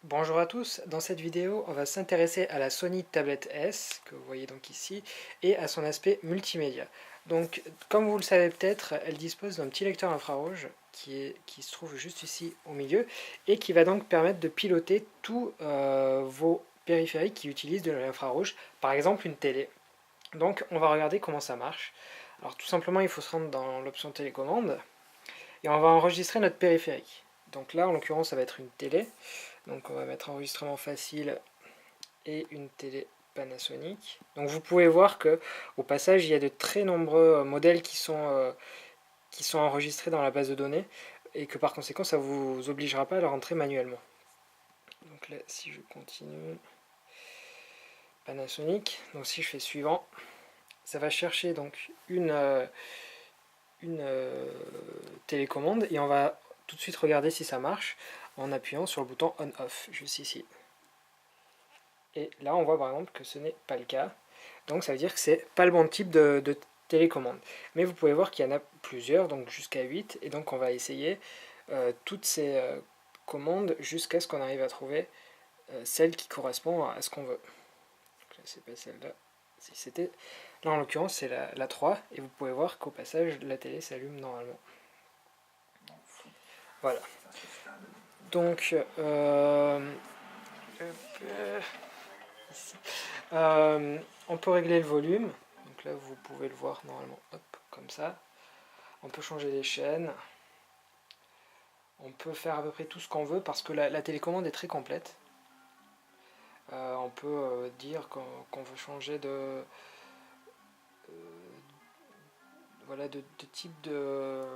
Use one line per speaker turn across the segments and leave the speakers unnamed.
Bonjour à tous, dans cette vidéo on va s'intéresser à la Sony Tablet S, que vous voyez donc ici, et à son aspect multimédia. Donc comme vous le savez peut-être, elle dispose d'un petit lecteur infrarouge qui se trouve juste ici au milieu, et qui va donc permettre de piloter tous vos périphériques qui utilisent de l'infrarouge, par exemple une télé. Donc on va regarder comment ça marche. Alors tout simplement il faut se rendre dans l'option télécommande, et on va enregistrer notre périphérique. Donc là en l'occurrence ça va être une télé. Donc on va mettre enregistrement facile et une télé Panasonic. Donc vous pouvez voir que au passage il y a de très nombreux modèles qui sont enregistrés dans la base de données et que par conséquent ça ne vous obligera pas à le rentrer manuellement. Donc là si je continue, Panasonic, donc si je fais suivant, ça va chercher donc une télécommande et on va tout de suite regarder si ça marche en appuyant sur le bouton on-off juste ici. Et là on voit par exemple que ce n'est pas le cas, donc ça veut dire que c'est pas le bon type de télécommande. Mais vous pouvez voir qu'il y en a plusieurs, donc jusqu'à 8, et donc on va essayer toutes ces commandes jusqu'à ce qu'on arrive à trouver celle qui correspond à ce qu'on veut. Donc là c'est pas celle-là, si c'était... Là en l'occurrence c'est la 3, et vous pouvez voir qu'au passage la télé s'allume normalement. Voilà. Donc ici. On peut régler le volume, donc là vous pouvez le voir normalement, hop, comme ça. On peut changer les chaînes, on peut faire à peu près tout ce qu'on veut parce que la télécommande est très complète. On peut dire qu'on veut changer voilà, de type de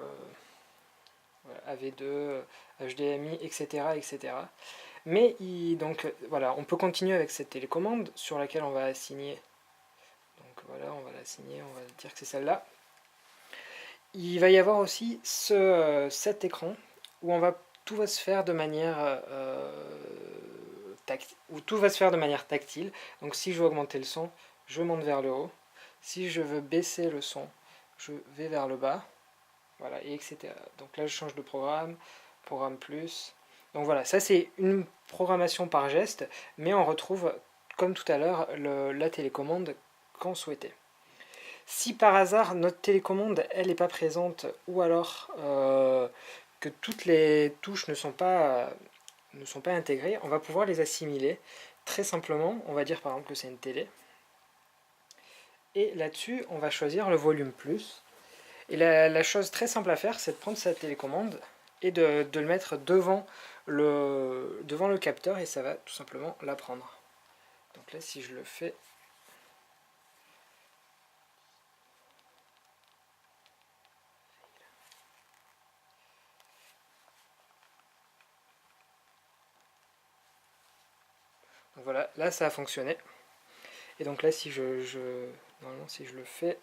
voilà, AV2, HDMI, etc. etc. Mais donc voilà, on peut continuer avec cette télécommande sur laquelle on va assigner. Donc voilà, on va l'assigner, on va dire que c'est celle-là. Il va y avoir aussi cet écran où tout va se faire de manière tactile. Donc si je veux augmenter le son, je monte vers le haut. Si je veux baisser le son, je vais vers le bas. Voilà, et etc. Donc là je change de programme plus. Donc voilà, ça c'est une programmation par geste, mais on retrouve comme tout à l'heure la télécommande qu'on souhaitait. Si par hasard notre télécommande elle n'est pas présente, ou alors que toutes les touches ne sont pas intégrées, on va pouvoir les assimiler très simplement. On va dire par exemple que c'est une télé, et là-dessus on va choisir le volume plus, et la chose très simple à faire c'est de prendre sa télécommande et de le mettre devant le capteur, et ça va tout simplement la prendre. Donc là si je le fais, donc voilà, là ça a fonctionné. Et donc là si normalement si je le fais,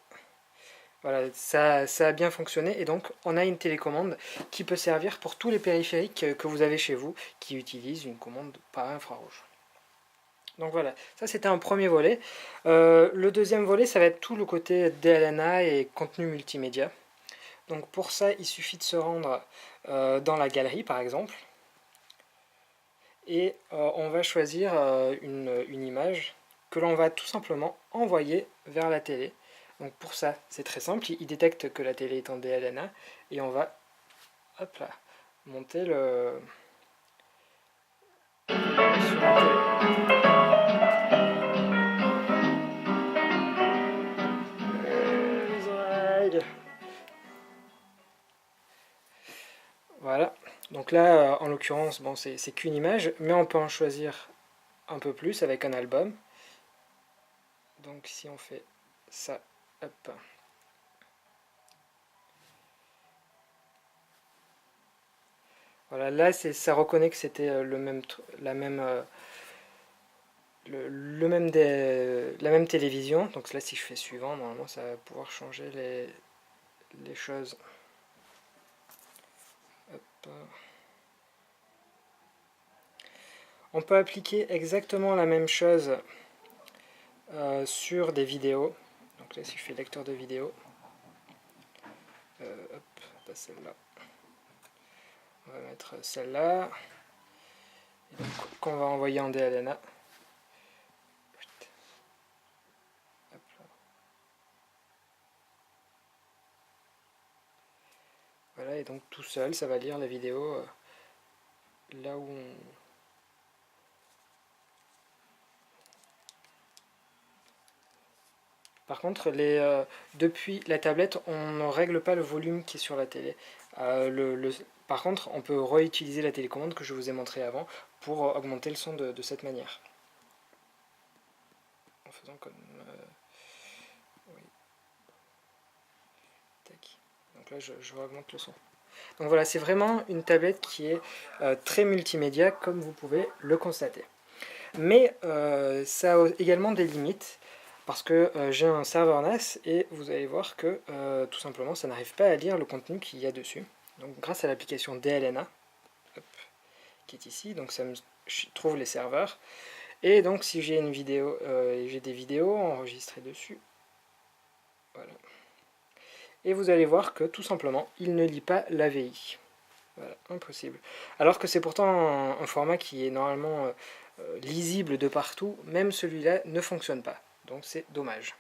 voilà, ça a bien fonctionné, et donc on a une télécommande qui peut servir pour tous les périphériques que vous avez chez vous qui utilisent une commande par infrarouge. Donc voilà, ça c'était un premier volet. Le deuxième volet, ça va être tout le côté DLNA et contenu multimédia. Donc pour ça, il suffit de se rendre dans la galerie par exemple, et on va choisir une image que l'on va tout simplement envoyer vers la télé. Donc pour ça, c'est très simple, il détecte que la télé est en DLNA, et on va, hop là, monter sur la télé. Les oreilles. Voilà, donc là, en l'occurrence, bon, c'est qu'une image, mais on peut en choisir un peu plus avec un album. Donc si on fait ça, hop. Voilà, là ça reconnaît que c'était la même télévision. Donc là si je fais suivant, normalement ça va pouvoir changer les choses. Hop. On peut appliquer exactement la même chose sur des vidéos. Donc là si je fais lecteur de vidéo, hop, pas celle-là. On va mettre celle-là. qu'on va envoyer en DLNA. Voilà, et donc tout seul, ça va lire la vidéo là où on... Par contre, depuis la tablette, on ne règle pas le volume qui est sur la télé. Par contre, on peut réutiliser la télécommande que je vous ai montré avant pour augmenter le son de cette manière. En faisant comme... oui. Tac. Donc là, je augmente le son. Donc voilà, c'est vraiment une tablette qui est très multimédia, comme vous pouvez le constater. Mais ça a également des limites, parce que j'ai un serveur NAS, et vous allez voir que tout simplement, ça n'arrive pas à lire le contenu qu'il y a dessus. Donc grâce à l'application DLNA, hop, qui est ici, donc ça me trouve les serveurs. Et donc si j'ai une vidéo, j'ai des vidéos enregistrées dessus, voilà. Et vous allez voir que tout simplement, il ne lit pas l'AVI. Voilà, impossible. Alors que c'est pourtant un format qui est normalement lisible de partout, même celui-là ne fonctionne pas. Donc c'est dommage.